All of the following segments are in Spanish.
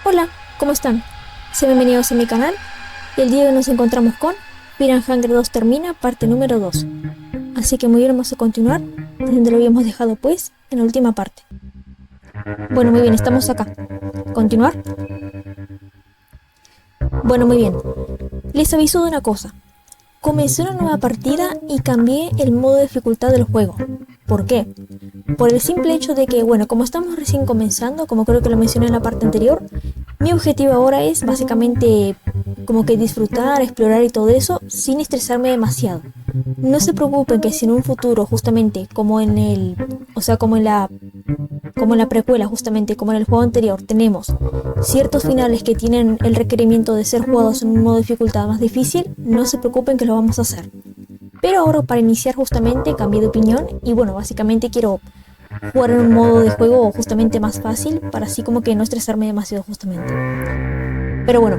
Hola, ¿cómo están? Sean bienvenidos a mi canal y el día de hoy nos encontramos con Piranha Hunger 2 termina, parte número 2. Así que muy bien, vamos a continuar desde donde lo habíamos dejado pues en la última parte. Bueno, muy bien, estamos acá. ¿Continuar? Bueno, muy bien. Les aviso de una cosa. Comencé una nueva partida y cambié el modo de dificultad del juego. ¿Por qué? Por el simple hecho de que, bueno, como estamos recién comenzando, como creo que lo mencioné en la parte anterior, mi objetivo ahora es básicamente como que disfrutar, explorar y todo eso sin estresarme demasiado. No se preocupen que si en un futuro, justamente como en el, o sea, como en la precuela, justamente como en el juego anterior, tenemos ciertos finales que tienen el requerimiento de ser jugados en un modo de dificultad más difícil, no se preocupen que lo vamos a hacer. Pero ahora para iniciar justamente cambié de opinión y bueno, básicamente quiero jugar en un modo de juego justamente más fácil para así como que no estresarme demasiado justamente. Pero bueno,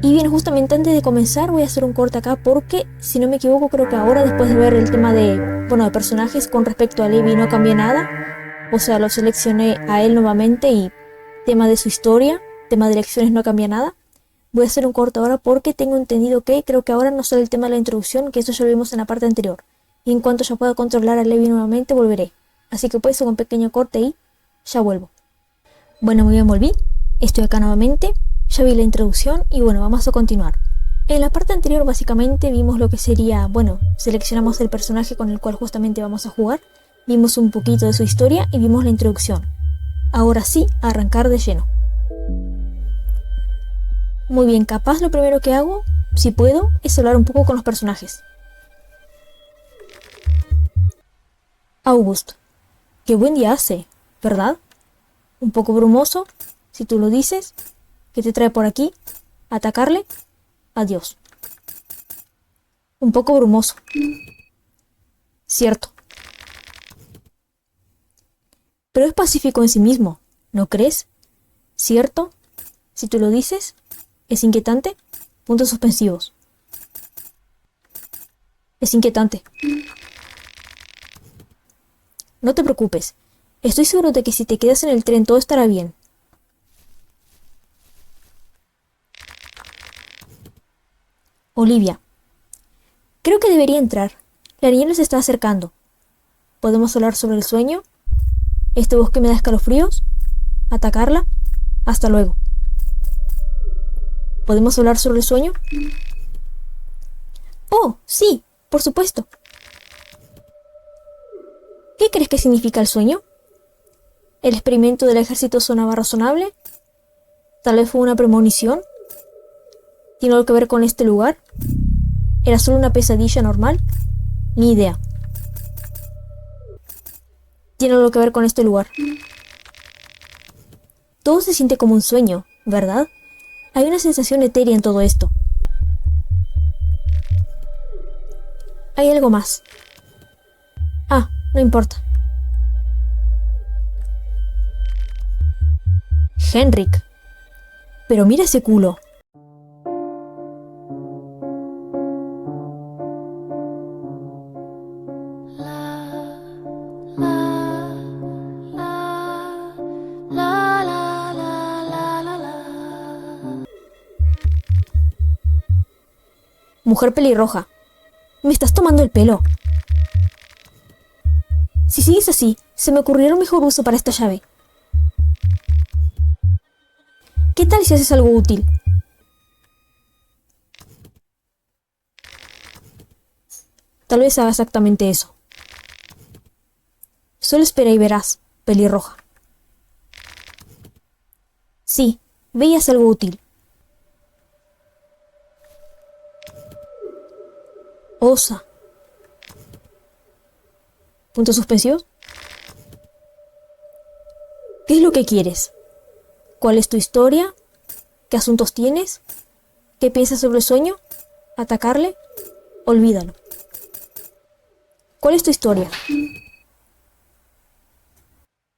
y bien, justamente antes de comenzar voy a hacer un corte acá porque si no me equivoco creo que ahora después de ver el tema de, bueno, de personajes con respecto a Levi no cambié nada. O sea, lo seleccioné a él nuevamente y tema de su historia, tema de elecciones no cambia nada. Voy a hacer un corte ahora porque tengo entendido que creo que ahora no sale el tema de la introducción, que eso ya lo vimos en la parte anterior. Y en cuanto ya pueda controlar a Levi nuevamente volveré. Así que pues hacer un pequeño corte y ya vuelvo. Bueno, muy bien, volví. Estoy acá nuevamente. Ya vi la introducción y bueno, vamos a continuar. En la parte anterior básicamente vimos lo que sería, bueno, seleccionamos el personaje con el cual justamente vamos a jugar, vimos un poquito de su historia y vimos la introducción. Ahora sí, a arrancar de lleno. Muy bien, capaz lo primero que hago, si puedo, es hablar un poco con los personajes. August, qué buen día hace, ¿verdad? Un poco brumoso, si tú lo dices. ¿Qué te trae por aquí? ¿Atacarle? Adiós. Un poco brumoso. Cierto. Pero es pacífico en sí mismo, ¿no crees? ¿Cierto? Si tú lo dices. ¿Es inquietante? Puntos suspensivos. Es inquietante. No te preocupes. Estoy seguro de que si te quedas en el tren todo estará bien. Olivia. Creo que debería entrar. La niñera se está acercando. ¿Podemos hablar sobre el sueño? ¿Este bosque me da escalofríos? ¿Atacarla? Hasta luego. ¿Podemos hablar sobre el sueño? Oh, sí, por supuesto. ¿Qué crees que significa el sueño? ¿El experimento del ejército sonaba razonable? ¿Tal vez fue una premonición? ¿Tiene algo que ver con este lugar? ¿Era solo una pesadilla normal? Ni idea. ¿Tiene algo que ver con este lugar? Todo se siente como un sueño, ¿verdad? Hay una sensación etérea en todo esto. Hay algo más. Ah, no importa. Henrik. Pero mira ese culo. Mujer pelirroja. Me estás tomando el pelo. Si sigues así, se me ocurrirá un mejor uso para esta llave. ¿Qué tal si haces algo útil? Tal vez haga exactamente eso. Solo espera y verás, pelirroja. Sí, ve y haz algo útil. Osa. ¿Puntos suspensivos? ¿Qué es lo que quieres? ¿Cuál es tu historia? ¿Qué asuntos tienes? ¿Qué piensas sobre el sueño? ¿Atacarle? Olvídalo. ¿Cuál es tu historia?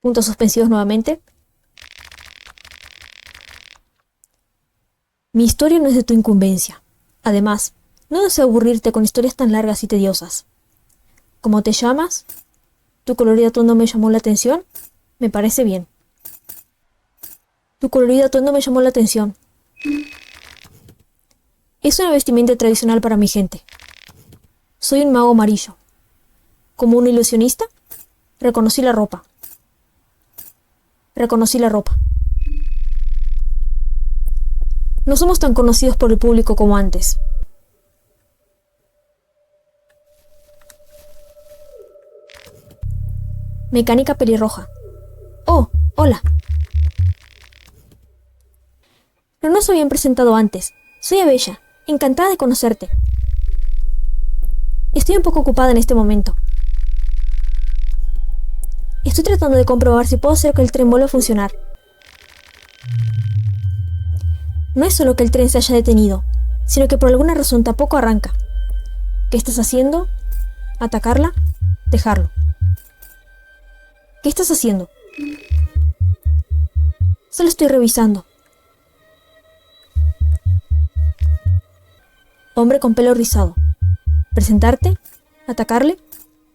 Puntos suspensivos nuevamente. Mi historia no es de tu incumbencia. Además, no deseo aburrirte con historias tan largas y tediosas. ¿Cómo te llamas? ¿Tu colorido atuendo me llamó la atención? Me parece bien. Tu colorido atuendo me llamó la atención. Es una vestimenta tradicional para mi gente. Soy un mago amarillo. Como un ilusionista, reconocí la ropa. Reconocí la ropa. No somos tan conocidos por el público como antes. Mecánica pelirroja. Oh, hola. No nos habían presentado antes. Soy Abella, encantada de conocerte. Estoy un poco ocupada en este momento. Estoy tratando de comprobar si puedo hacer que el tren vuelva a funcionar. No es solo que el tren se haya detenido, sino que por alguna razón tampoco arranca. ¿Qué estás haciendo? ¿Atacarla? Dejarlo. ¿Qué estás haciendo? Solo estoy revisando. Hombre con pelo rizado. Presentarte, atacarle,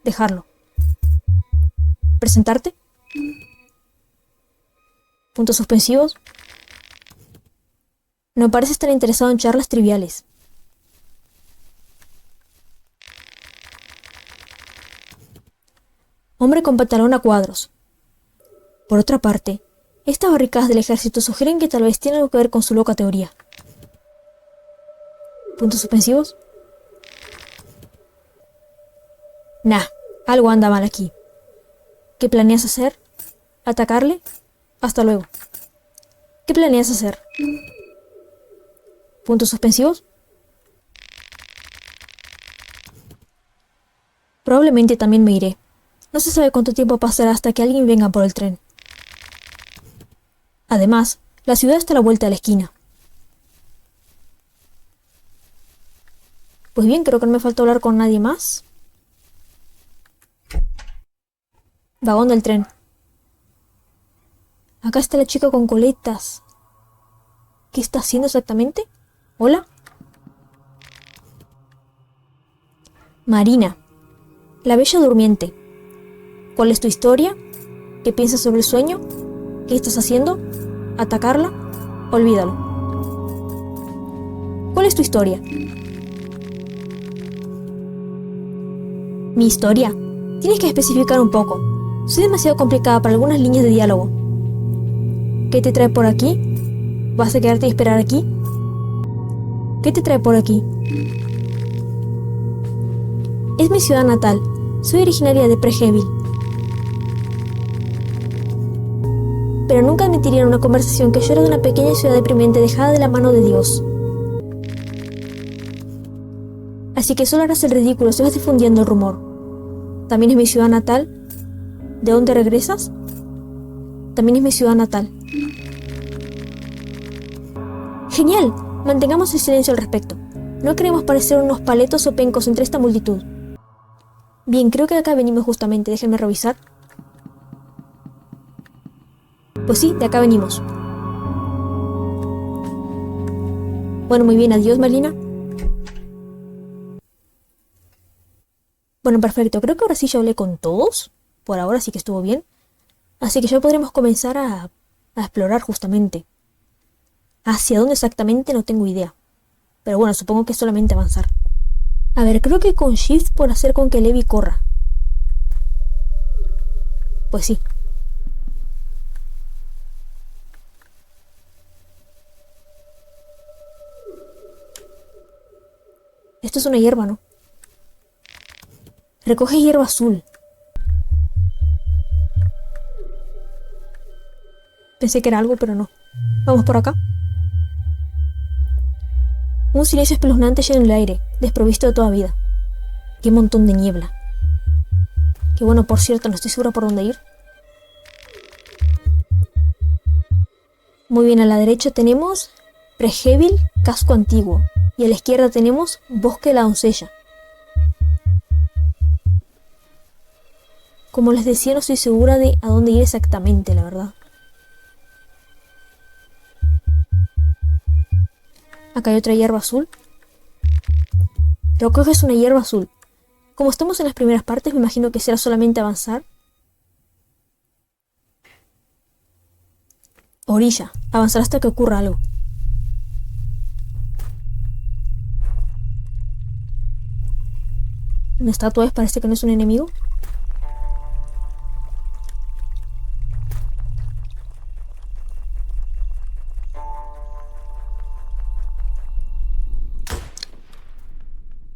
dejarlo. Presentarte. Puntos suspensivos. No parece estar interesado en charlas triviales. Hombre con pantalón a cuadros. Por otra parte, estas barricadas del ejército sugieren que tal vez tiene algo que ver con su loca teoría. ¿Puntos suspensivos? Nah, algo anda mal aquí. ¿Qué planeas hacer? ¿Atacarle? Hasta luego. ¿Qué planeas hacer? ¿Puntos suspensivos? Probablemente también me iré. No se sabe cuánto tiempo pasará hasta que alguien venga por el tren. Además, la ciudad está a la vuelta de la esquina. Pues bien, creo que no me falta hablar con nadie más. Vagón del tren. Acá está la chica con coletas. ¿Qué está haciendo exactamente? ¿Hola? Marina, la bella durmiente. ¿Cuál es tu historia? ¿Qué piensas sobre el sueño? ¿Qué estás haciendo? ¿Atacarla? Olvídalo. ¿Cuál es tu historia? ¿Mi historia? Tienes que especificar un poco. Soy demasiado complicada para algunas líneas de diálogo. ¿Qué te trae por aquí? ¿Vas a quedarte y esperar aquí? ¿Qué te trae por aquí? Es mi ciudad natal. Soy originaria de Prejevil. Pero nunca admitiría en una conversación que yo era de una pequeña ciudad deprimente dejada de la mano de Dios. Así que solo harás el ridículo si vas difundiendo el rumor. ¿También es mi ciudad natal? ¿De dónde regresas? También es mi ciudad natal. ¡Genial! Mantengamos el silencio al respecto. No queremos parecer unos paletos o pencos entre esta multitud. Bien, creo que de acá venimos justamente. Déjenme revisar. Pues sí, de acá venimos. Bueno, muy bien. Adiós, Marina. Bueno, perfecto. Creo que ahora sí ya hablé con todos. Por ahora sí que estuvo bien. Así que ya podremos comenzar a explorar justamente. Hacia dónde exactamente no tengo idea. Pero bueno, supongo que es solamente avanzar. A ver, creo que con Shift puedo hacer con que Levi corra. Pues sí. Esto es una hierba, ¿no? Recoge hierba azul. Pensé que era algo, pero no. Vamos por acá. Un silencio espeluznante llena el aire, desprovisto de toda vida. Qué montón de niebla. Qué bueno, por cierto, no estoy segura por dónde ir. Muy bien, a la derecha tenemos Prejevil, casco antiguo. Y a la izquierda tenemos Bosque de la doncella. Como les decía, no estoy segura de a dónde ir exactamente, la verdad. Acá hay otra hierba azul. Recoges una hierba azul. Como estamos en las primeras partes, me imagino que será solamente avanzar. Orilla. Avanzar hasta que ocurra algo. Una estatua parece que no es un enemigo.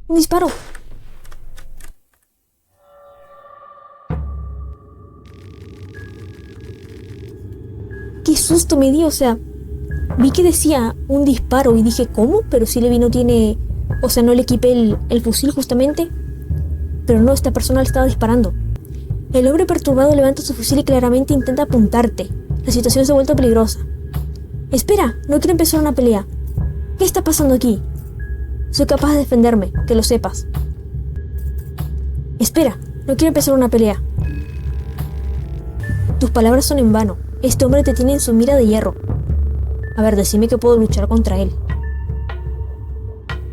Un disparo. Qué susto me dio, o sea, vi que decía un disparo y dije, ¿cómo? Pero si Levi no tiene, o sea, no le equipé el fusil justamente. Pero no, esta persona le estaba disparando. El hombre perturbado levanta su fusil y claramente intenta apuntarte. La situación se ha vuelto peligrosa. Espera, no quiero empezar una pelea. ¿Qué está pasando aquí? Soy capaz de defenderme, que lo sepas. Espera, no quiero empezar una pelea. Tus palabras son en vano. Este hombre te tiene en su mira de hierro. A ver, decime que puedo luchar contra él.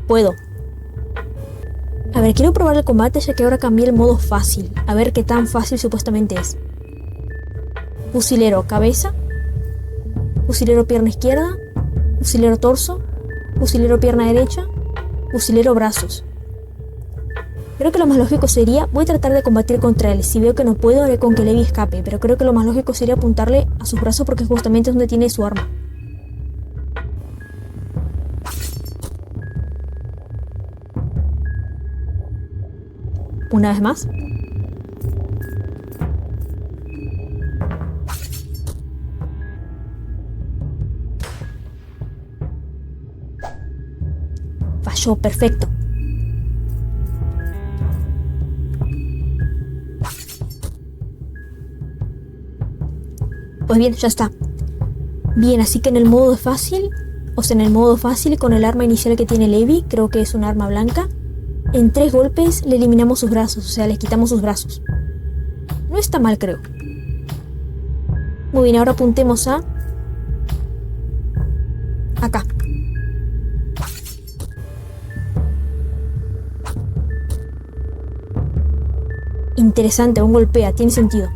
Puedo. A ver, quiero probar el combate ya que ahora cambié el modo fácil. A ver qué tan fácil supuestamente es. Fusilero cabeza. Fusilero pierna izquierda. Fusilero torso. Fusilero pierna derecha. Fusilero brazos. Creo que lo más lógico sería, voy a tratar de combatir contra él. Si veo que no puedo, haré con que Levi escape. Pero creo que lo más lógico sería apuntarle a sus brazos porque justamente es donde tiene su arma. Una vez más. Falló, perfecto. Pues bien, ya está. Bien, así que en el modo fácil, o sea, en el modo fácil con el arma inicial que tiene Levi, creo que es un arma blanca, en 3 golpes le eliminamos sus brazos, o sea, le quitamos sus brazos. No está mal, creo. Muy bien, ahora apuntemos a... acá. Interesante, aún golpea, tiene sentido.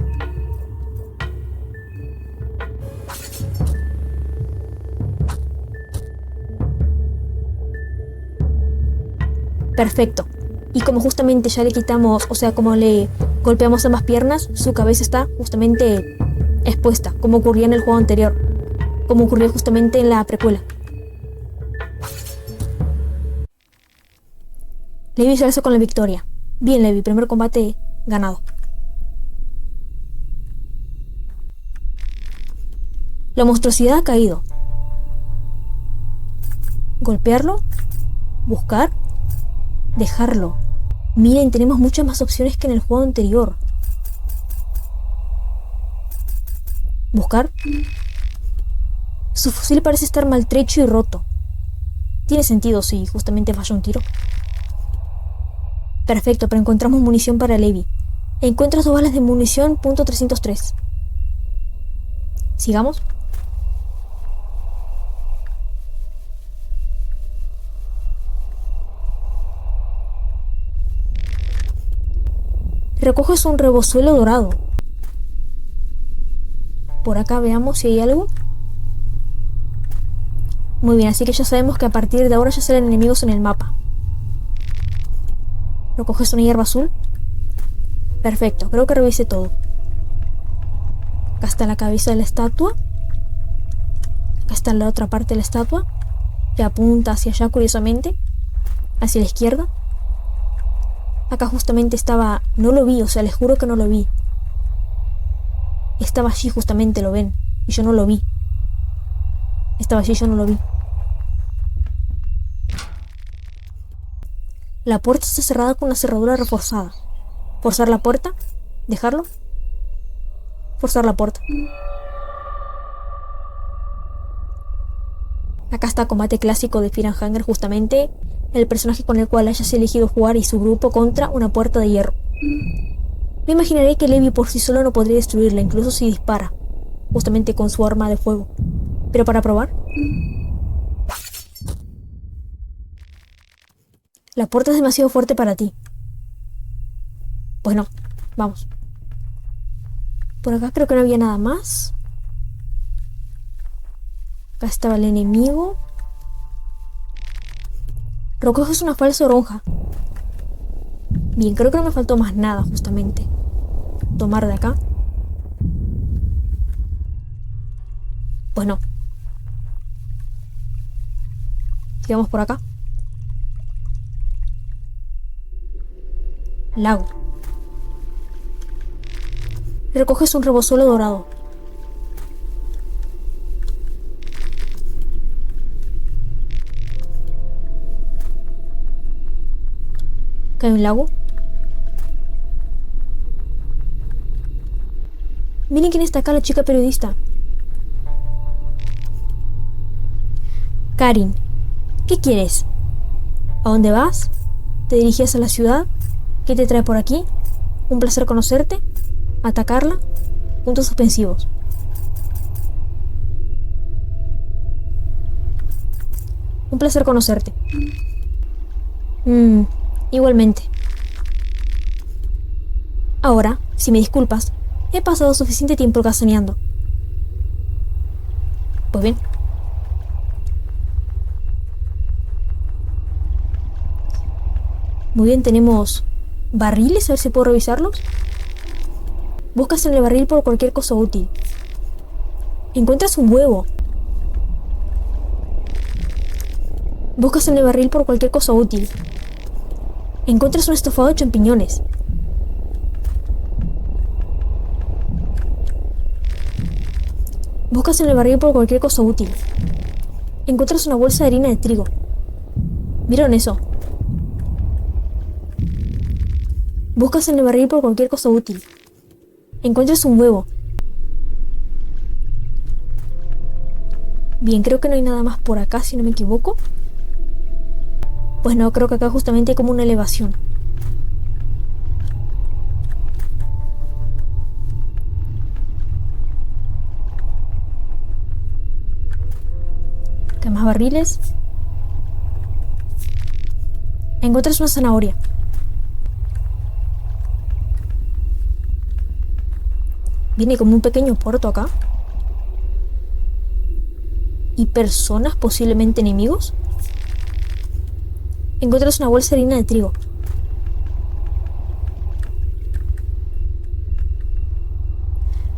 Perfecto. Y como justamente ya le quitamos, o sea, como le golpeamos ambas piernas, su cabeza está justamente expuesta, como ocurría en el juego anterior, como ocurrió justamente en la precuela. Levi se alza con la victoria. Bien, Levi, primer combate ganado. La monstruosidad ha caído. Golpearlo. Buscar. Dejarlo. Miren, tenemos muchas más opciones que en el juego anterior. Buscar. Su fusil parece estar maltrecho y roto. Tiene sentido si justamente falló un tiro. Perfecto, pero encontramos munición para Levi. Encuentras 2 balas de munición .303. Sigamos. Recoges un rebozuelo dorado. Por acá veamos si hay algo. Muy bien, así que ya sabemos que a partir de ahora ya serán enemigos en el mapa. Recoges una hierba azul. Perfecto, creo que revisé todo. Acá está la cabeza de la estatua. Acá está la otra parte de la estatua, que apunta hacia allá curiosamente, hacia la izquierda. Acá justamente estaba... no lo vi, o sea, les juro que no lo vi. Estaba allí justamente, lo ven, y yo no lo vi. Estaba allí y yo no lo vi. La puerta está cerrada con una cerradura reforzada. Forzar la puerta. Dejarlo. Forzar la puerta. Acá está combate clásico de Fear and Hunger, justamente el personaje con el cual hayas elegido jugar y su grupo contra una puerta de hierro. Me imaginaré que Levi por sí solo no podría destruirla, incluso si dispara, justamente con su arma de fuego. Pero para probar... La puerta es demasiado fuerte para ti. Pues no, vamos. Por acá creo que no había nada más. Acá estaba el enemigo. Recoges una falsa oronja. Bien, creo que no me faltó más nada, justamente. Tomar de acá. Pues no. Sigamos por acá. Lago. Recoges un rebozuelo dorado. Acá hay un lago. Miren quién está acá, la chica periodista. Karin, ¿qué quieres? ¿A dónde vas? ¿Te dirigías a la ciudad? ¿Qué te trae por aquí? Un placer conocerte. Atacarla. Puntos suspensivos. Un placer conocerte. Igualmente. Ahora, si me disculpas, he pasado suficiente tiempo castaneando. Pues bien. Muy bien, tenemos barriles, a ver si puedo revisarlos. Buscas en el barril por cualquier cosa útil. Encuentras un huevo. Buscas en el barril por cualquier cosa útil. Encuentras un estofado de champiñones. Buscas en el barril por cualquier cosa útil. Encuentras una bolsa de harina de trigo. ¿Vieron eso? Buscas en el barril por cualquier cosa útil. Encuentras un huevo. Bien, creo que no hay nada más por acá, si no me equivoco. Pues no, creo que acá justamente hay como una elevación. Acá hay más barriles. Encuentras una zanahoria. Viene como un pequeño puerto acá. ¿Y personas, posiblemente enemigos? Encuentras una bolsa de harina de trigo.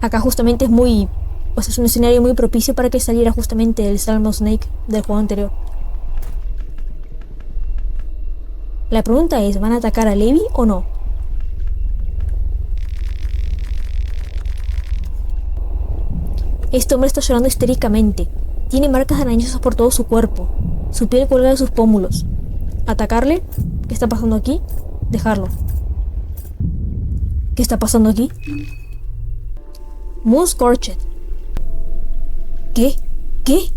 Acá justamente es muy... O sea, es un escenario muy propicio para que saliera justamente el Salmon Snake del juego anterior. La pregunta es, ¿van a atacar a Levi o no? Este hombre está llorando histéricamente. Tiene marcas arañosas por todo su cuerpo. Su piel cuelga de sus pómulos. ¿Atacarle? ¿Qué está pasando aquí? Dejarlo. ¿Qué está pasando aquí? Moon Scorched. ¿Qué? ¿Qué?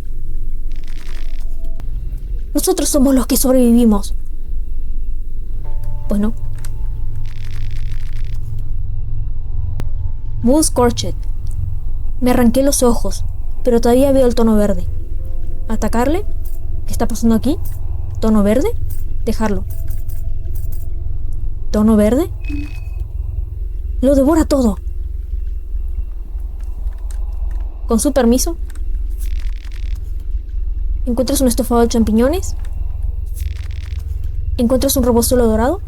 Nosotros somos los que sobrevivimos. Pues no. Moon Scorched. Me arranqué los ojos, pero todavía veo el tono verde. ¿Atacarle? ¿Qué está pasando aquí? ¿Tono verde? Dejarlo. ¿Tono verde? Lo devora todo. Con su permiso. ¿Encuentras un estofado de champiñones? ¿Encuentras un rebozuelo dorado?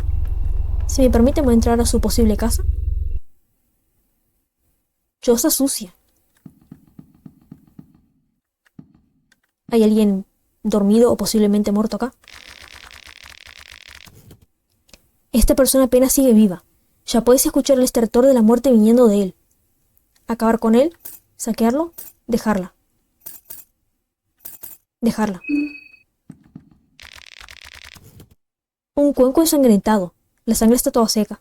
Si me permite, voy a entrar a su posible casa. Choza sucia. ¿Hay alguien dormido o posiblemente muerto acá? Esta persona apenas sigue viva. Ya puedes escuchar el estertor de la muerte viniendo de él. Acabar con él, saquearlo, dejarla. Dejarla. Un cuenco ensangrentado. La sangre está toda seca.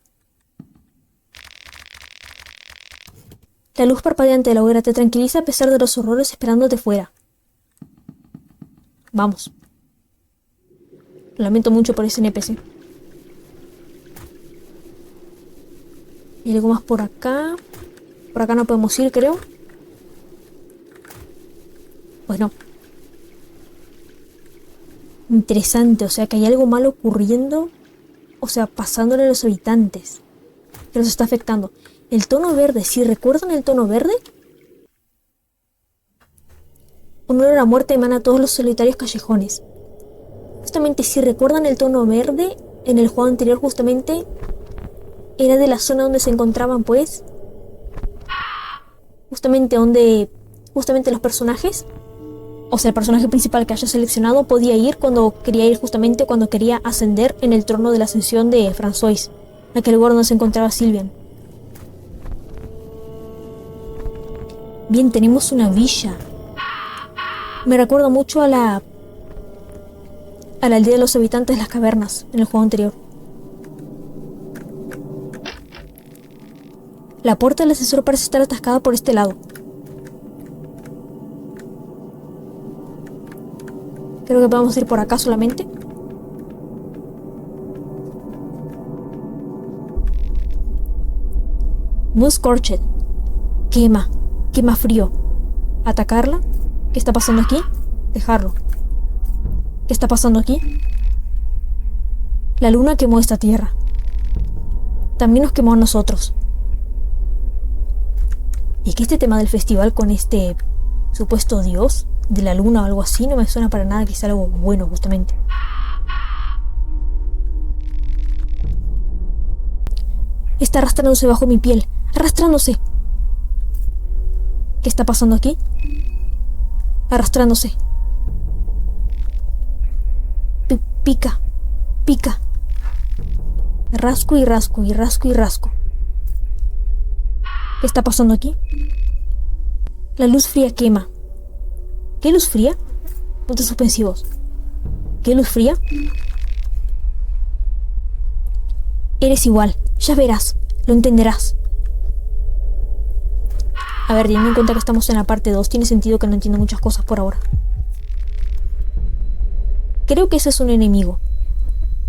La luz parpadeante de la hoguera te tranquiliza a pesar de los horrores esperándote fuera. Vamos. Lamento mucho por ese NPC. ¿Hay algo más por acá? Por acá no podemos ir, creo. Pues no. Interesante, o sea que hay algo malo ocurriendo. O sea, pasándole a los habitantes. Que los está afectando. El tono verde, si recuerdan el tono verde. Un olor a muerte emana a todos los solitarios callejones. Justamente, si recuerdan el tono verde, en el juego anterior justamente era de la zona donde se encontraban, pues, justamente los personajes, o sea, el personaje principal que haya seleccionado podía ir cuando quería ir, justamente cuando quería ascender en el trono de la ascensión de François, aquel lugar donde se encontraba Sylvian. Bien, tenemos una villa. Me recuerda mucho a la aldea de los habitantes de las cavernas en el juego anterior. La puerta del ascensor parece estar atascada por este lado. Creo que podemos ir por acá solamente. Moon Scorched. Quema frío. ¿Atacarla? ¿Qué está pasando aquí? Dejarlo. ¿Qué está pasando aquí? La luna quemó esta tierra. También nos quemó a nosotros. Y que este tema del festival con este supuesto dios de la luna o algo así no me suena para nada que sea algo bueno, justamente. Está arrastrándose bajo mi piel. Arrastrándose. ¿Qué está pasando aquí? Arrastrándose. Pica. Rasco y rasco y rasco y rasco. ¿Qué está pasando aquí? La luz fría quema. ¿Qué luz fría? Puntos suspensivos. ¿Qué luz fría? Eres igual. Ya verás. Lo entenderás. A ver, teniendo en cuenta que estamos en la parte 2, tiene sentido que no entiendo muchas cosas por ahora. Creo que ese es un enemigo.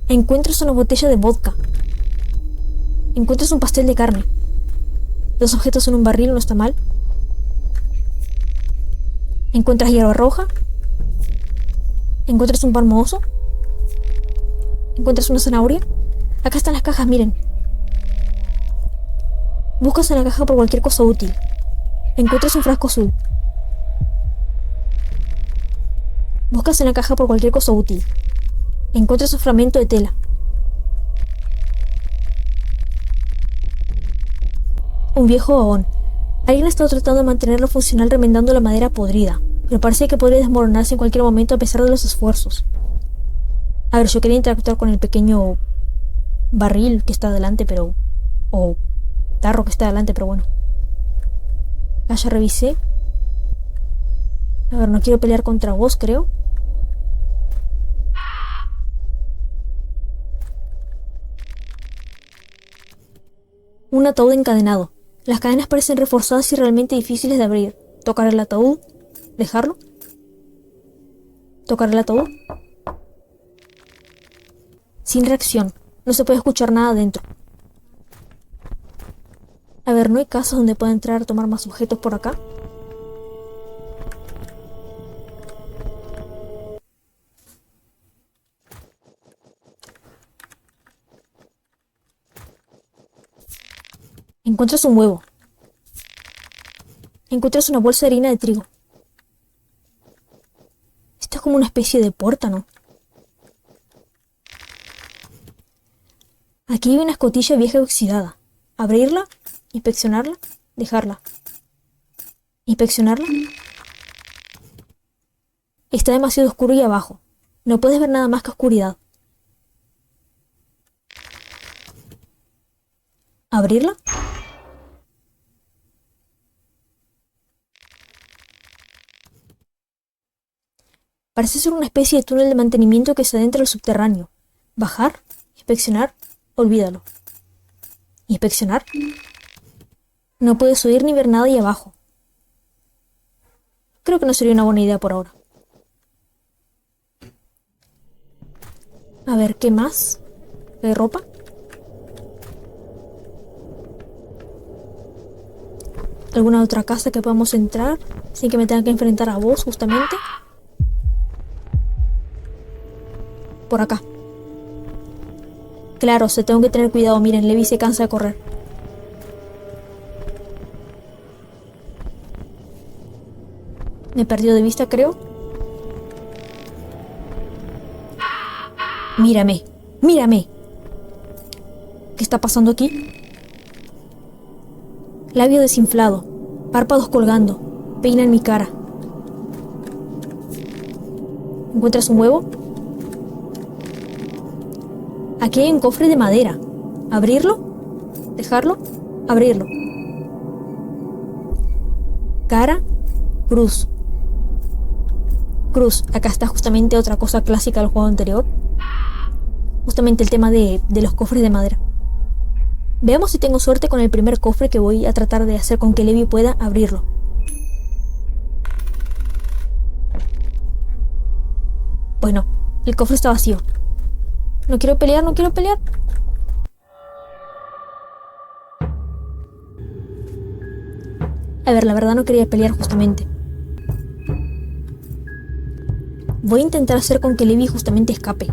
Encuentras una botella de vodka. Encuentras un pastel de carne. Dos objetos en un barril no está mal. Encuentras hierba roja. Encuentras un pan mohoso. Encuentras una zanahoria. Acá están las cajas, miren. Buscas en la caja por cualquier cosa útil. Encuentras un frasco azul. Buscas en la caja por cualquier cosa útil. Encuentras un fragmento de tela. Un viejo vagón. Alguien ha estado tratando de mantenerlo funcional remendando la madera podrida, pero parece que podría desmoronarse en cualquier momento a pesar de los esfuerzos. A ver, yo quería interactuar con el pequeño barril que está adelante, pero... o tarro que está adelante, pero bueno. Ah, ya revisé. A ver, no quiero pelear contra vos, creo. Un ataúd encadenado. Las cadenas parecen reforzadas y realmente difíciles de abrir. Tocar el ataúd. Dejarlo. Tocar el ataúd. Sin reacción. No se puede escuchar nada dentro. A ver, ¿no hay casas donde pueda entrar a tomar más objetos por acá? Encuentras un huevo. Encuentras una bolsa de harina de trigo. Esto es como una especie de puerta, ¿no? Aquí hay una escotilla vieja y oxidada. Abrirla, inspeccionarla, dejarla. Inspeccionarla. Está demasiado oscuro y abajo. No puedes ver nada más que oscuridad. Abrirla. Parece ser una especie de túnel de mantenimiento que se adentra al subterráneo. Bajar, inspeccionar, olvídalo. Inspeccionar. No puedes oír ni ver nada ahí abajo. Creo que no sería una buena idea por ahora. A ver, ¿qué más? ¿Hay ropa? ¿Alguna otra casa que podamos entrar sin que me tenga que enfrentar a vos, justamente? Por acá. Claro, se tengo que tener cuidado. Miren, Levi se cansa de correr. Me perdió de vista, creo. Mírame, mírame. ¿Qué está pasando aquí? Labio desinflado, párpados colgando, peina en mi cara. ¿Encuentras un huevo? Aquí hay un cofre de madera. ¿Abrirlo? ¿Dejarlo? Abrirlo. Cara, cruz. Cruz. Acá está justamente otra cosa clásica del juego anterior. Justamente el tema de los cofres de madera. Veamos si tengo suerte con el primer cofre que voy a tratar de hacer con que Levi pueda abrirlo. Bueno, el cofre está vacío. No quiero pelear, no quiero pelear. A ver, la verdad no quería pelear justamente. Voy a intentar hacer con que Levi justamente escape.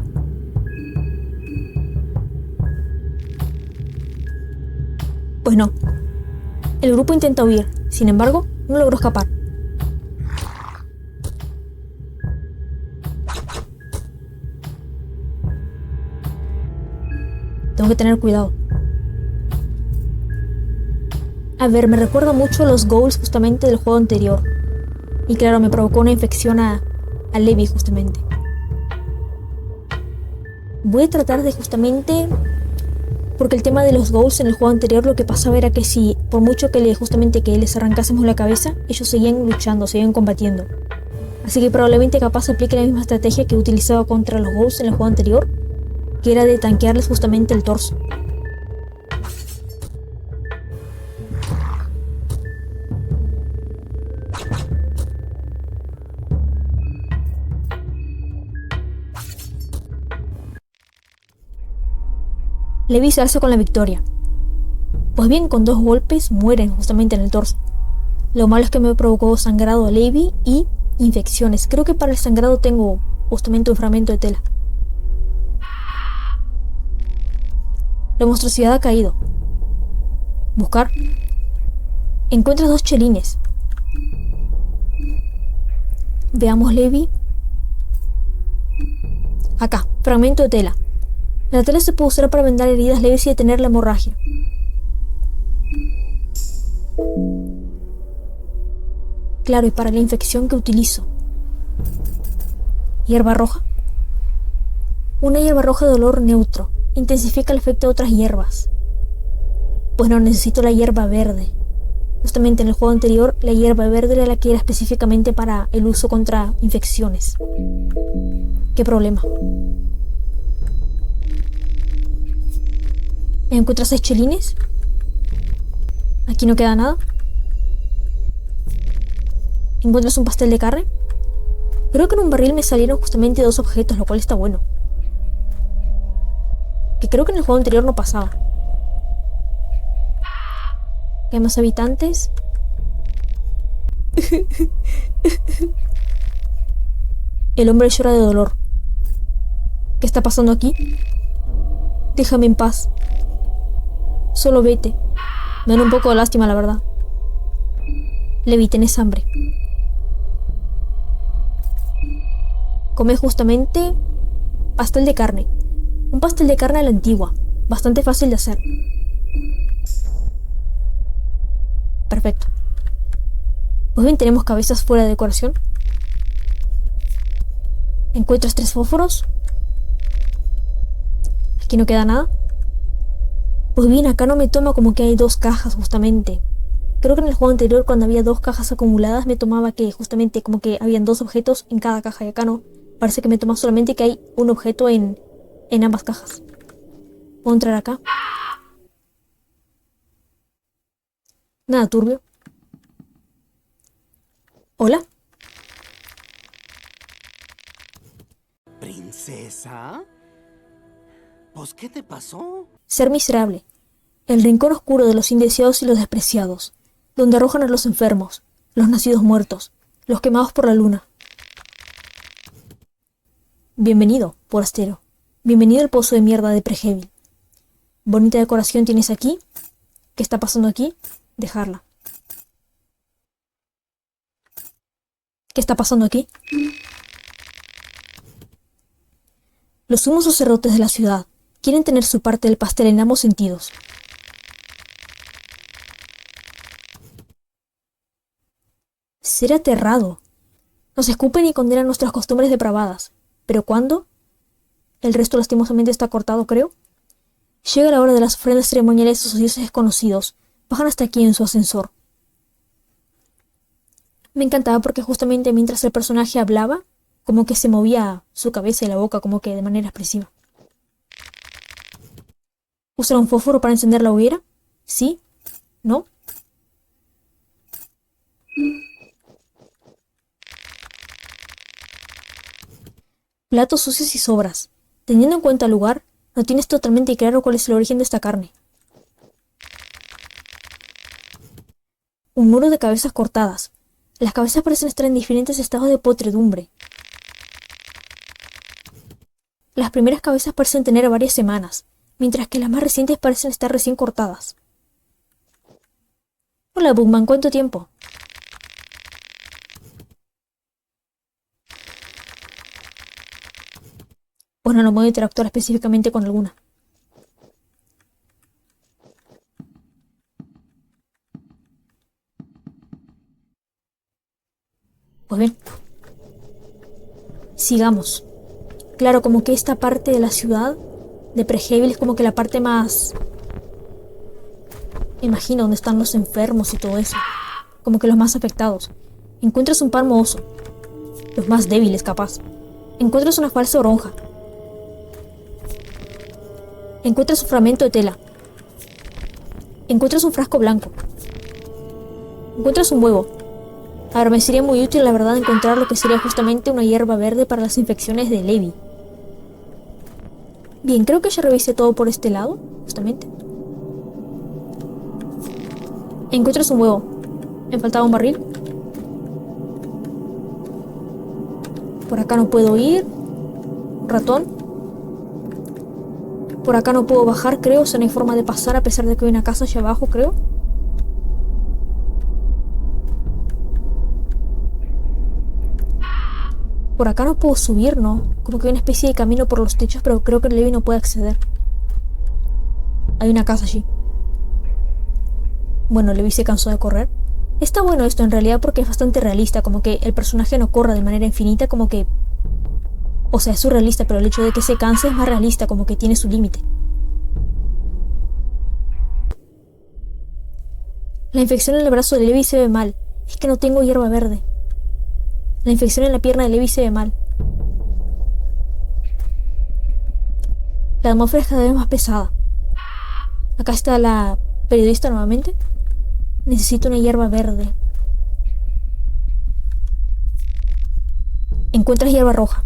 Pues no. El grupo intenta huir, sin embargo, no logró escapar. Tengo que tener cuidado. A ver, me recuerda mucho a los goals justamente del juego anterior. Y claro, me provocó una infección a Levi justamente. Voy a tratar de justamente... Porque el tema de los goals en el juego anterior lo que pasaba era que si, por mucho que justamente que les arrancásemos la cabeza, ellos seguían luchando, seguían combatiendo. Así que probablemente capaz aplique la misma estrategia que he utilizado contra los goals en el juego anterior, que era de tanquearles justamente el torso. Levi se alza con la victoria. Pues bien, con 2 golpes mueren justamente en el torso. Lo malo es que me provocó sangrado a Levi y infecciones. Creo que para el sangrado tengo justamente un fragmento de tela. La monstruosidad ha caído. Buscar. Encuentras 2 chelines. Veamos Levi. Acá, fragmento de tela. La tela se puede usar para vendar heridas leves y detener la hemorragia. Claro, y para la infección que utilizo. Hierba roja. Una hierba roja de olor neutro. Intensifica el efecto de otras hierbas. Pues no, necesito la hierba verde. Justamente en el juego anterior, la hierba verde era la que era específicamente para el uso contra infecciones. ¿Qué problema? ¿Encuentras 6 chelines? Aquí no queda nada. ¿Encuentras un pastel de carne? Creo que en un barril me salieron justamente 2 objetos, lo cual está bueno. Que creo que en el juego anterior no pasaba. ¿Hay más habitantes? El hombre llora de dolor. ¿Qué está pasando aquí? Déjame en paz. Solo vete. Me da un poco de lástima, la verdad. Levi, tenés hambre. Come justamente pastel de carne. Un pastel de carne a la antigua. Bastante fácil de hacer. Perfecto. Pues bien, tenemos cabezas fuera de decoración. ¿Encuentras 3 fósforos? Aquí no queda nada. Pues bien, acá no me toma como que hay 2 cajas justamente. Creo que en el juego anterior cuando había 2 cajas acumuladas me tomaba que justamente como que habían 2 objetos en cada caja y acá no. Parece que me toma solamente que hay un objeto en ambas cajas. ¿Puedo entrar acá? Nada turbio. ¿Hola? ¿Princesa? ¿Pues qué te pasó? Ser miserable. El rincón oscuro de los indeseados y los despreciados, donde arrojan a los enfermos, los nacidos muertos, los quemados por la luna. Bienvenido, forastero. Bienvenido al pozo de mierda de Prehevil. Bonita decoración tienes aquí. ¿Qué está pasando aquí? Dejarla. ¿Qué está pasando aquí? Los sumos sacerdotes de la ciudad quieren tener su parte del pastel en ambos sentidos. Ser aterrado. Nos escupen y condenan nuestras costumbres depravadas. ¿Pero cuándo? El resto lastimosamente está cortado, creo. Llega la hora de las ofrendas ceremoniales a sus dioses desconocidos. Bajan hasta aquí en su ascensor. Me encantaba porque justamente mientras el personaje hablaba, como que se movía su cabeza y la boca como que de manera expresiva. ¿Usar un fósforo para encender la hoguera? ¿Sí? ¿No? Platos sucios y sobras. Teniendo en cuenta el lugar, no tienes totalmente claro cuál es el origen de esta carne. Un muro de cabezas cortadas. Las cabezas parecen estar en diferentes estados de podredumbre. Las primeras cabezas parecen tener varias semanas, mientras que las más recientes parecen estar recién cortadas. Hola, Bookman, ¿cuánto tiempo? Bueno, no puedo interactuar específicamente con alguna. Pues bien. Sigamos. Claro, como que esta parte de la ciudad de Prehevil es como que la parte más... Me imagino donde están los enfermos y todo eso. Como que los más afectados. Encuentras un palmo oso. Los más débiles, capaz. Encuentras una falsa oronja. Encuentras un fragmento de tela. Encuentras un frasco blanco. Encuentras un huevo. Ahora me sería muy útil, la verdad, encontrar lo que sería justamente una hierba verde para las infecciones de Levi. Bien, creo que ya revisé todo por este lado, justamente. Encuentras un huevo. Me faltaba un barril. Por acá no puedo ir. Un ratón. Por acá no puedo bajar, creo. O sea, no hay forma de pasar a pesar de que hay una casa allá abajo, creo. Por acá no puedo subir, ¿no? Como que hay una especie de camino por los techos, pero creo que Levi no puede acceder. Hay una casa allí. Bueno, Levi se cansó de correr. Está bueno esto en realidad porque es bastante realista, como que el personaje no corra de manera infinita, como que... O sea, es surrealista, pero el hecho de que se canse es más realista, como que tiene su límite. La infección en el brazo de Levi se ve mal. Es que no tengo hierba verde. La infección en la pierna de Levi se ve mal. La atmósfera es cada vez más pesada. Acá está la periodista nuevamente. Necesito una hierba verde. Encuentras hierba roja.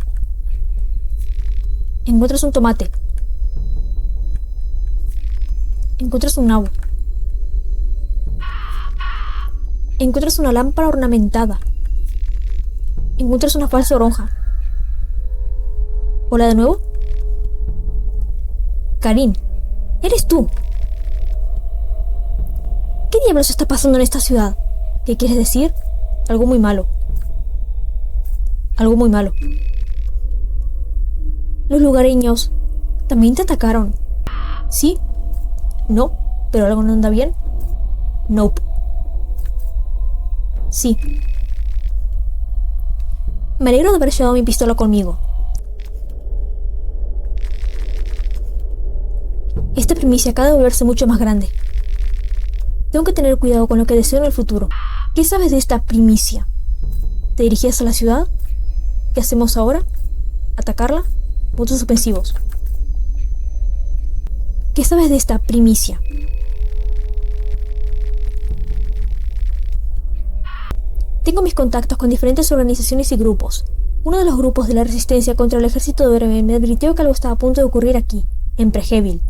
Encuentras un tomate. Encuentras un nabo. Encuentras una lámpara ornamentada. Encuentras una falsa oronja. Hola de nuevo. Karin, ¿eres tú? ¿Qué diablos está pasando en esta ciudad? ¿Qué quieres decir? Algo muy malo. Algo muy malo. Los lugareños también te atacaron. ¿Sí? No, pero algo no anda bien. Nope. Sí. Me alegro de haber llevado mi pistola conmigo. Esta primicia acaba de volverse mucho más grande. Tengo que tener cuidado con lo que deseo en el futuro. ¿Qué sabes de esta primicia? ¿Te dirigías a la ciudad? ¿Qué hacemos ahora? ¿Atacarla? Puntos suspensivos. ¿Qué sabes de esta primicia? Tengo mis contactos con diferentes organizaciones y grupos. Uno de los grupos de la resistencia contra el ejército de Bremen me advirtió que algo estaba a punto de ocurrir aquí, en Prehevil.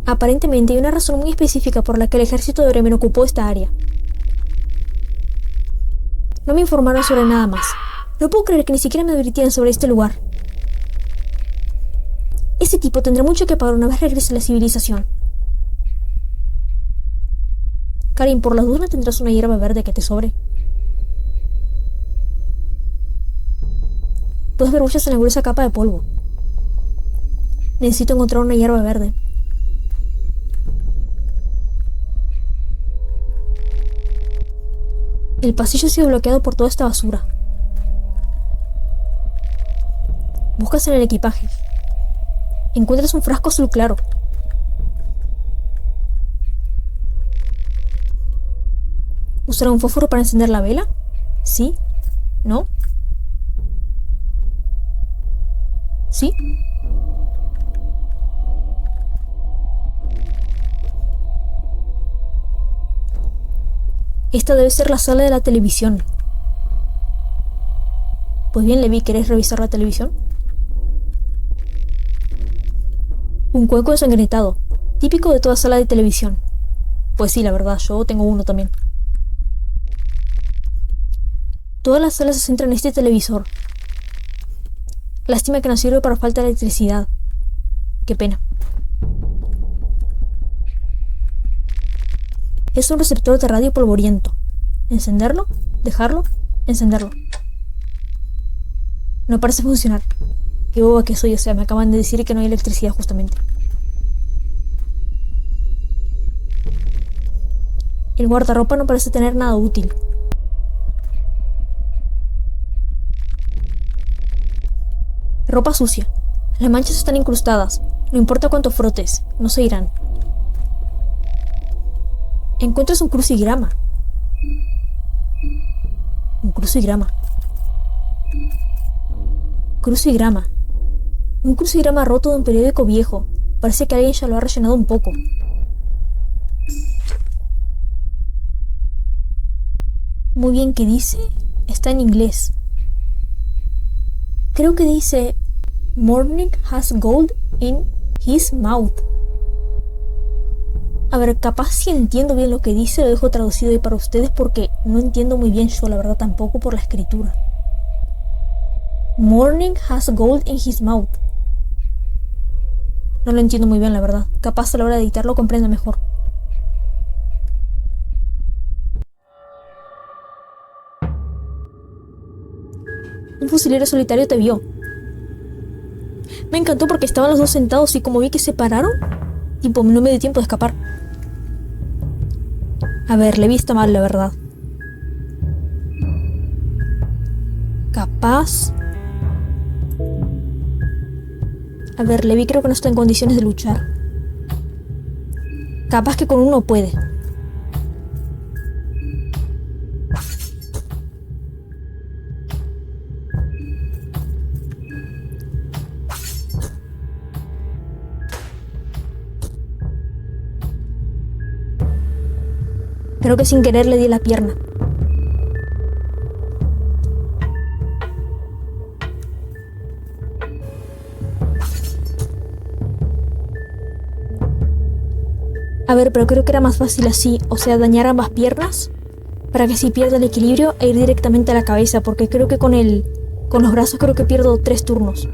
Aparentemente hay una razón muy específica por la que el ejército de Bremen ocupó esta área. No me informaron sobre nada más. No puedo creer que ni siquiera me advirtieran sobre este lugar. Ese tipo tendrá mucho que pagar una vez regrese a la civilización. Karin, por las dudas tendrás una hierba verde que te sobre. Puedes ver muchas en la gruesa capa de polvo. Necesito encontrar una hierba verde. El pasillo ha sido bloqueado por toda esta basura. Buscas en el equipaje. Encuentras un frasco azul claro. ¿Usará un fósforo para encender la vela? ¿Sí? ¿No? ¿Sí? Esta debe ser la sala de la televisión. Pues bien, Levi, ¿querés revisar la televisión? Un cuenco ensangrentado, típico de toda sala de televisión. Pues sí, la verdad, yo tengo uno también. Toda la sala se centra en este televisor. Lástima que no sirve para falta de electricidad. Qué pena. Es un receptor de radio polvoriento. Encenderlo, dejarlo, encenderlo. No parece funcionar. Qué boba que soy, o sea, me acaban de decir que no hay electricidad justamente. El guardarropa no parece tener nada útil. Ropa sucia. Las manchas están incrustadas. No importa cuánto frotes, no se irán. Encuentras un crucigrama. Un crucigrama. Crucigrama. Un crucigrama roto de un periódico viejo. Parece que alguien ya lo ha rellenado un poco. Muy bien, ¿qué dice? Está en inglés. Creo que dice Morning has gold in his mouth. A ver, capaz si entiendo bien lo que dice, lo dejo traducido ahí para ustedes porque no entiendo muy bien yo, la verdad, tampoco por la escritura. Morning has gold in his mouth. No lo entiendo muy bien, la verdad. Capaz a la hora de editarlo comprenda mejor. Un fusilero solitario te vio. Me encantó porque estaban los dos sentados y como vi que se pararon, tipo, no me dio tiempo de escapar. A ver, Levi está mal, la verdad. Capaz... A ver, Levi creo que no está en condiciones de luchar. Capaz que con uno puede. Creo que sin querer le di la pierna. A ver, pero creo que era más fácil así, o sea, dañar ambas piernas para que si pierda el equilibrio e ir directamente a la cabeza, porque creo que con los brazos creo que pierdo 3 turnos.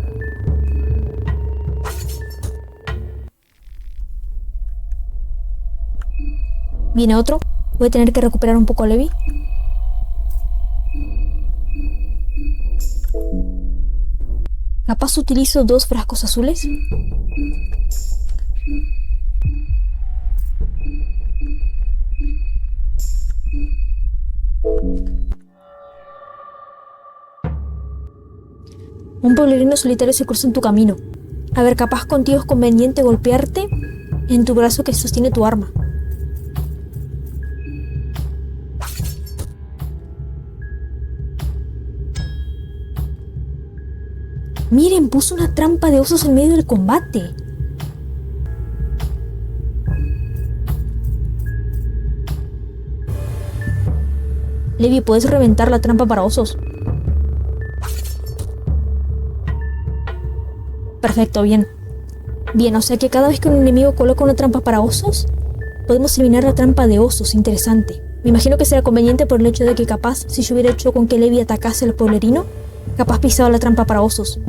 Viene otro. Voy a tener que recuperar un poco a Levi. Capaz utilizo 2 frascos azules. Un pueblerino solitario se cruza en tu camino. A ver, capaz contigo es conveniente golpearte en tu brazo que sostiene tu arma. Miren, puso una trampa de osos en medio del combate. Levi, ¿puedes reventar la trampa para osos? Perfecto, bien. Bien, o sea que cada vez que un enemigo coloca una trampa para osos, podemos eliminar la trampa de osos. Interesante. Me imagino que será conveniente por el hecho de que capaz, si yo hubiera hecho con que Levi atacase al pueblerino, capaz pisaba la trampa para osos.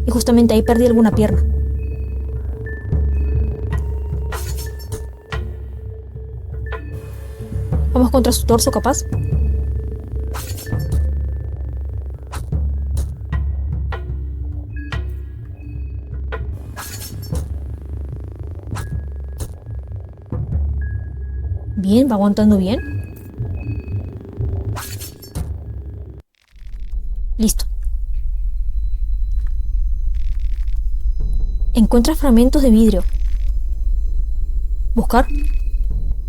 Y justamente ahí perdí alguna pierna. contra su torso, capaz. Bien, va aguantando bien. Listo. Encuentras fragmentos de vidrio. Buscar.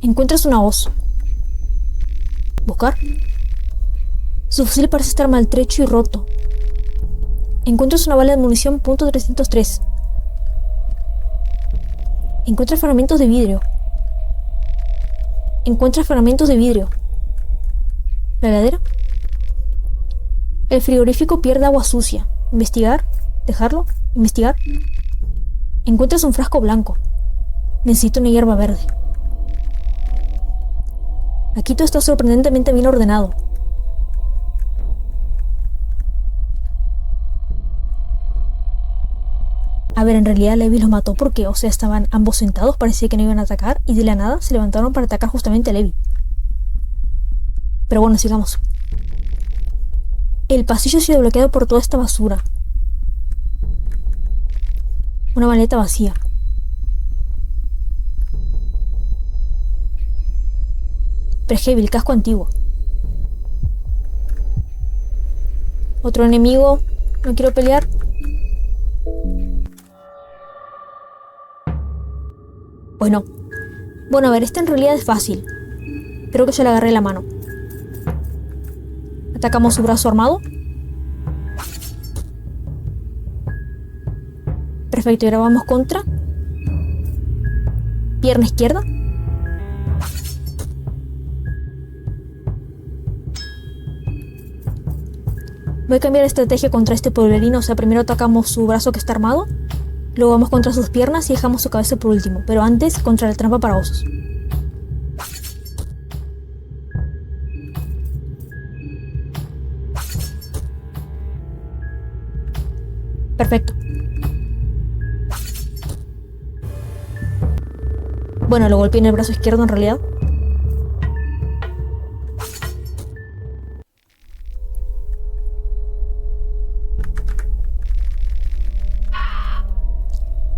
Encuentras una hoz. Buscar. Su fusil parece estar maltrecho y roto. Encuentras una bala de munición .303. Encuentras fragmentos de vidrio. Encuentras fragmentos de vidrio. ¿La heladera? El frigorífico pierde agua sucia. Investigar. Dejarlo. Investigar. Encuentras un frasco blanco. Necesito una hierba verde. Aquí todo está sorprendentemente bien ordenado. A ver, en realidad Levi los mató porque, o sea, estaban ambos sentados, parecía que no iban a atacar, y de la nada se levantaron para atacar justamente a Levi. Pero bueno, sigamos. El pasillo ha sido bloqueado por toda esta basura. Una maleta vacía. Preheavy, casco antiguo. Otro enemigo. No quiero pelear. Pues no. Bueno, a ver, esta en realidad es fácil. Creo que ya le agarré la mano. Atacamos su brazo armado. Perfecto, y ahora vamos contra. Pierna izquierda. Voy a cambiar de estrategia contra este pueblerino. O sea, primero atacamos su brazo que está armado. Luego vamos contra sus piernas y dejamos su cabeza por último. Pero antes, contra la trampa para osos. Perfecto. Bueno, lo golpeé en el brazo izquierdo en realidad.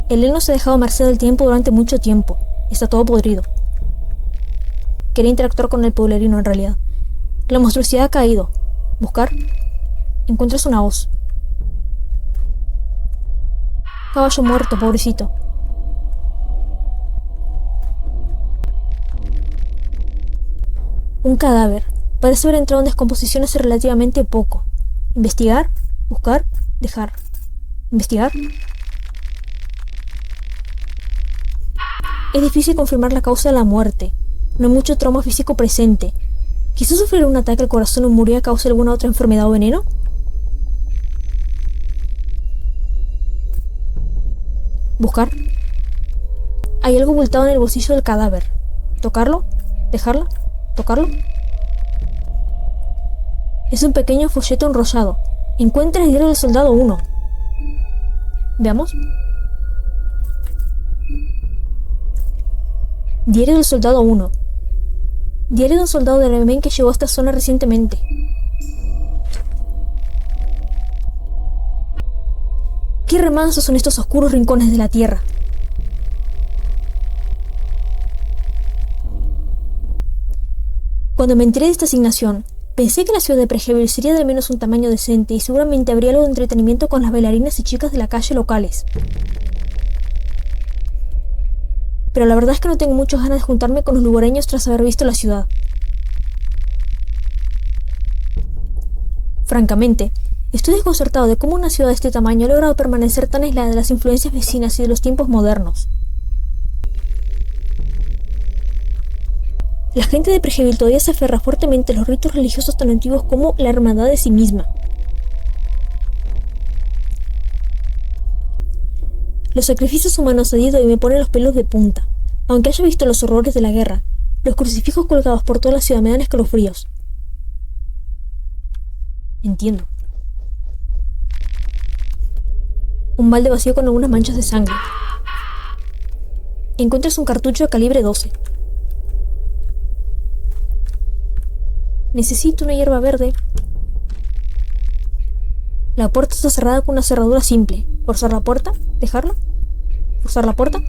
El heno se ha dejado a merced del tiempo durante mucho tiempo. Está todo podrido. Quería interactuar con el pueblerino en realidad. La monstruosidad ha caído. Buscar. Encuentras una hoz. Caballo muerto, pobrecito. Un cadáver. Parece haber entrado en descomposición hace relativamente poco. Investigar. Buscar. Dejar. Investigar. Es difícil confirmar la causa de la muerte. No hay mucho trauma físico presente. ¿Quizás sufrir un ataque al corazón o murió a causa de alguna otra enfermedad o veneno? Buscar. Hay algo ocultado en el bolsillo del cadáver. ¿Tocarlo? ¿Dejarla? ¿Tocarlo? Es un pequeño folleto enrollado. Encuentra el diario del soldado 1. Veamos. Diario del soldado 1. Diario de un soldado del Yemen que llegó a esta zona recientemente. ¿Qué remansos son estos oscuros rincones de la tierra? Cuando me enteré de esta asignación, pensé que la ciudad de Preheavy sería de al menos un tamaño decente y seguramente habría algo de entretenimiento con las bailarinas y chicas de la calle locales. Pero la verdad es que no tengo muchas ganas de juntarme con los lugareños tras haber visto la ciudad. Francamente, estoy desconcertado de cómo una ciudad de este tamaño ha logrado permanecer tan aislada de las influencias vecinas y de los tiempos modernos. La gente de Preheavy todavía se aferra fuertemente a los ritos religiosos tan antiguos como la hermandad de sí misma. Los sacrificios humanos a día de hoy me ponen los pelos de punta. Aunque haya visto los horrores de la guerra, los crucifijos colgados por toda la ciudad me dan escalofríos. Entiendo. Un balde vacío con algunas manchas de sangre. Encuentras un cartucho de calibre 12. Necesito una hierba verde. La puerta está cerrada con una cerradura simple. Forzar la puerta. Dejarla. Forzar la puerta.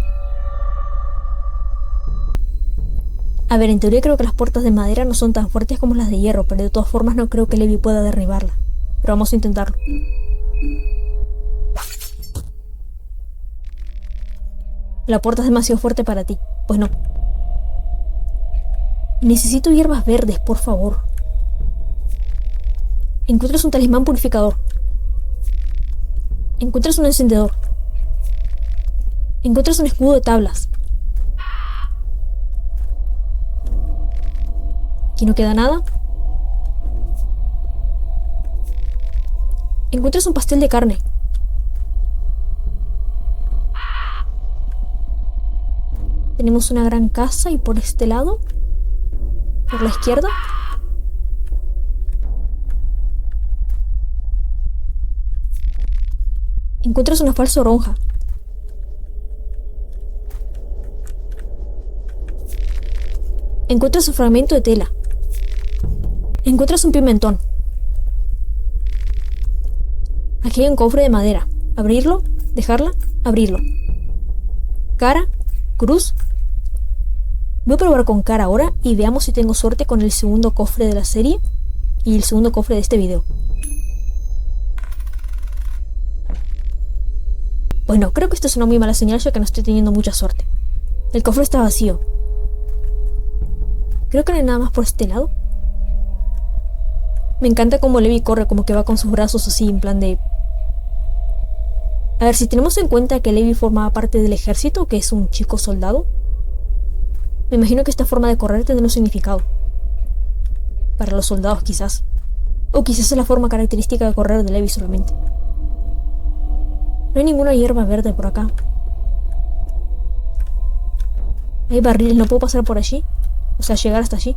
A ver, en teoría creo que las puertas de madera no son tan fuertes como las de hierro, pero de todas formas no creo que Levi pueda derribarla. Pero vamos a intentarlo. La puerta es demasiado fuerte para ti. Pues no. Necesito hierbas verdes, por favor. Encuentras un talismán purificador. Encuentras un encendedor. Encuentras un escudo de tablas. Aquí no queda nada. Encuentras un pastel de carne. Tenemos una gran casa y por este lado, por la izquierda, encuentras una falsa oronja. Encuentras un fragmento de tela. Encuentras un pimentón. Aquí hay un cofre de madera. Abrirlo, dejarla, abrirlo. Cara, cruz. Voy a probar con cara ahora y veamos si tengo suerte con el segundo cofre de la serie y el segundo cofre de este video. Bueno, creo que esto es una muy mala señal ya que no estoy teniendo mucha suerte. El cofre está vacío. Creo que no hay nada más por este lado. Me encanta cómo Levi corre, como que va con sus brazos así, en plan de... A ver, si tenemos en cuenta que Levi formaba parte del ejército, que es un chico soldado, me imagino que esta forma de correr tendrá un significado. Para los soldados, quizás. O quizás es la forma característica de correr de Levi solamente. No hay ninguna hierba verde por acá. Hay barriles, ¿no puedo pasar por allí? O sea, llegar hasta allí.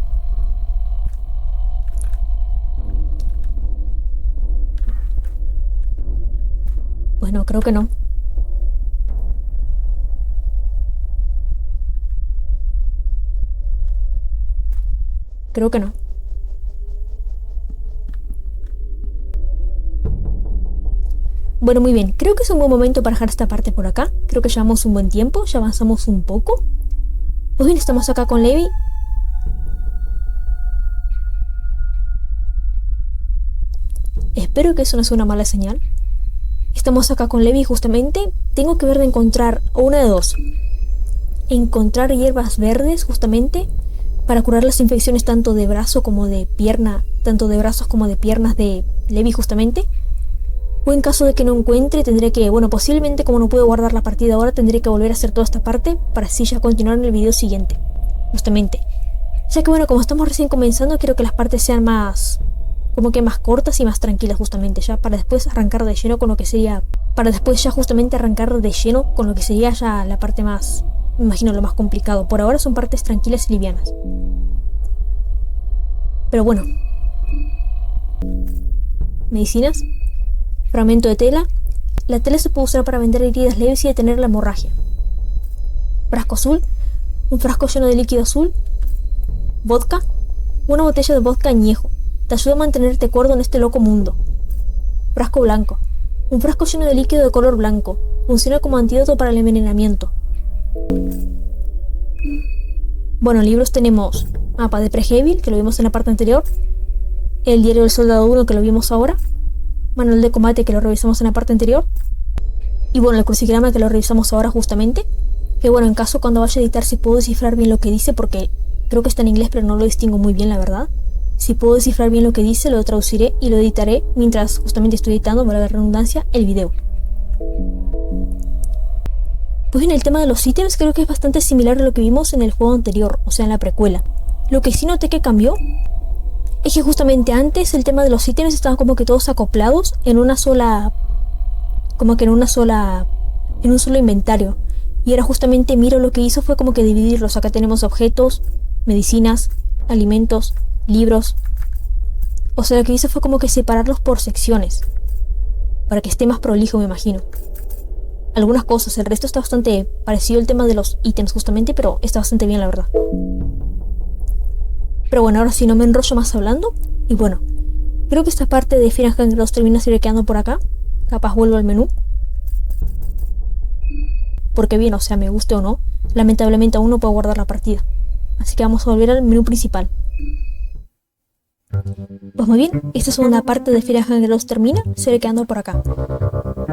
Pues no, creo que no. Creo que no. Bueno, muy bien. Creo que es un buen momento para dejar esta parte por acá. Creo que llevamos un buen tiempo. Ya avanzamos un poco. Pues bien, estamos acá con Levi. Espero que eso no sea una mala señal. Estamos acá con Levi justamente. Tengo que ver de encontrar una de dos. Encontrar hierbas verdes justamente para curar las infecciones tanto de brazo como de pierna, tanto de brazos como de piernas de Levi justamente. O en caso de que no encuentre, tendré que, bueno, posiblemente como no puedo guardar la partida ahora, tendré que volver a hacer toda esta parte para así ya continuar en el video siguiente. Justamente. Ya que bueno, como estamos recién comenzando, quiero que las partes sean más... como que más cortas y más tranquilas justamente, ya para después arrancar de lleno con lo que sería... Para después ya justamente arrancar de lleno con lo que sería ya la parte más... me imagino lo más complicado. Por ahora son partes tranquilas y livianas. Pero bueno. Medicinas. Fragmento de tela. La tela se puede usar para vender heridas leves y detener la hemorragia. Frasco azul. Un frasco lleno de líquido azul. Vodka. Una botella de vodka añejo. Te ayuda a mantenerte cuerdo en este loco mundo. Frasco blanco. Un frasco lleno de líquido de color blanco. Funciona como antídoto para el envenenamiento. Bueno, libros tenemos Mapa de Pregevil, que lo vimos en la parte anterior. El Diario del Soldado 1, que lo vimos ahora. Manual de combate, que lo revisamos en la parte anterior. Y bueno, el crucigrama, que lo revisamos ahora justamente. Que bueno, en caso cuando vaya a editar si puedo descifrar bien lo que dice, porque creo que está en inglés pero no lo distingo muy bien, la verdad. Si puedo descifrar bien lo que dice, lo traduciré y lo editaré mientras justamente estoy editando, para la redundancia, el video. Pues bien, el tema de los ítems creo que es bastante similar a lo que vimos en el juego anterior, o sea en la precuela. Lo que sí noté que cambió es que justamente antes el tema de los ítems estaban como que todos acoplados en una sola... como que en un solo inventario. Y ahora justamente Miro lo que hizo fue como que dividirlos. Acá tenemos objetos, medicinas, alimentos, libros. O sea, lo que hizo fue como que separarlos por secciones. Para que esté más prolijo, me imagino. Algunas cosas, el resto está bastante parecido al tema de los ítems justamente, pero está bastante bien la verdad. Pero bueno, ahora sí no me enrollo más hablando. Y bueno, creo que esta parte de Fear and Hunger 2 termina siempre quedando por acá. Capaz vuelvo al menú. Porque bien, o sea, me guste o no, lamentablemente aún no puedo guardar la partida. Así que vamos a volver al menú principal. Pues muy bien, esta segunda parte de Fear and Hunger 2 termina, se ve quedando por acá.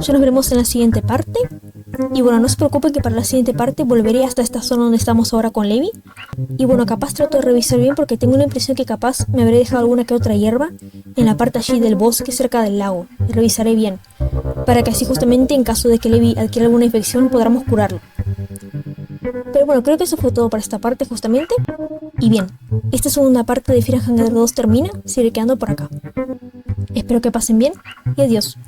Ya nos veremos en la siguiente parte. Y bueno, no se preocupen que para la siguiente parte volveré hasta esta zona donde estamos ahora con Levi. Y bueno, capaz trato de revisar bien porque tengo la impresión que capaz me habré dejado alguna que otra hierba en la parte allí del bosque cerca del lago. Y revisaré bien, para que así justamente en caso de que Levi adquiera alguna infección podamos curarlo. Pero bueno, creo que eso fue todo para esta parte justamente. Y bien, esta segunda parte de Fear and Hunger 2 termina, sigue quedando por acá. Espero que pasen bien y adiós.